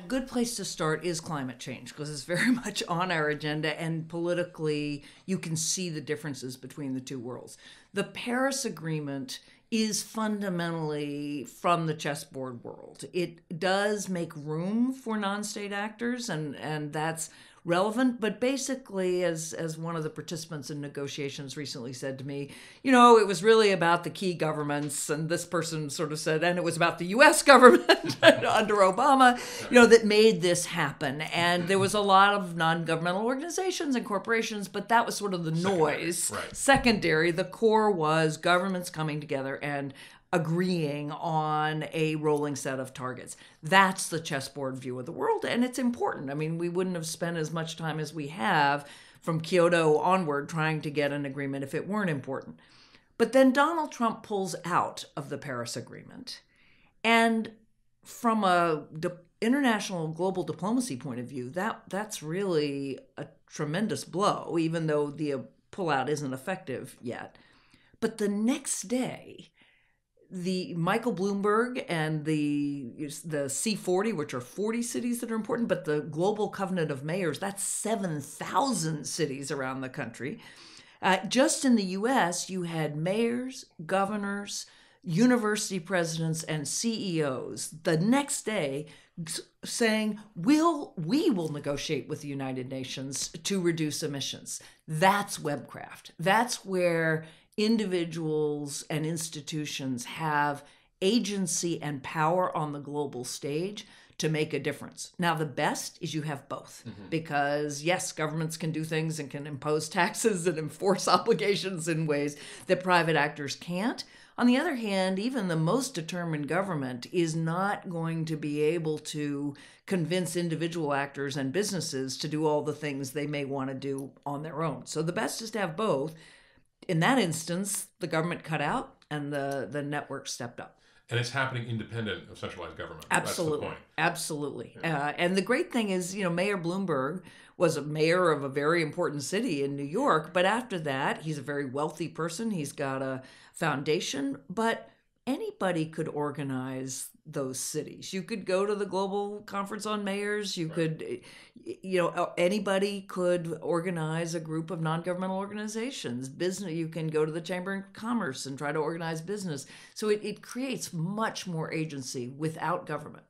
good place to start is climate change, because it's very much on our agenda, and politically you can see the differences between the two worlds. The Paris Agreement is fundamentally from the chessboard world. It does make room for non-state actors, and that's relevant, but basically, as one of the participants in negotiations recently said to me, it was really about the key governments, and this person sort of said, and it was about the U.S. government under Obama, that made this happen. And there was a lot of non-governmental organizations and corporations, but that was sort of the noise. Right. Secondary, the core was governments coming together and agreeing on a rolling set of targets. That's the chessboard view of the world, and it's important. I mean, we wouldn't have spent as much time as we have from Kyoto onward trying to get an agreement if it weren't important. But then Donald Trump pulls out of the Paris Agreement, and from a international global diplomacy point of view, that's really a tremendous blow, even though the pullout isn't effective yet. But the next day, the Michael Bloomberg and the C40, which are 40 cities that are important, but the Global Covenant of Mayors, that's 7,000 cities around the country. Just in the U.S., you had mayors, governors, university presidents, and CEOs the next day saying, we will negotiate with the United Nations to reduce emissions. That's webcraft. That's where individuals and institutions have agency and power on the global stage to make a difference. Now, the best is you have both, because yes, governments can do things and can impose taxes and enforce obligations in ways that private actors can't. On the other hand, even the most determined government is not going to be able to convince individual actors and businesses to do all the things they may want to do on their own. So the best is to have both. In that instance, the government cut out and the network stepped up. And it's happening independent of centralized government. Absolutely. That's the point. Absolutely. Yeah. And the great thing is, Mayor Bloomberg was a mayor of a very important city in New York. But after that, he's a very wealthy person. He's got a foundation. But anybody could organize those cities. You could go to the Global Conference on Mayors. You could, anybody could organize a group of non-governmental organizations. Business, you can go to the Chamber of Commerce and try to organize business. So it creates much more agency without government.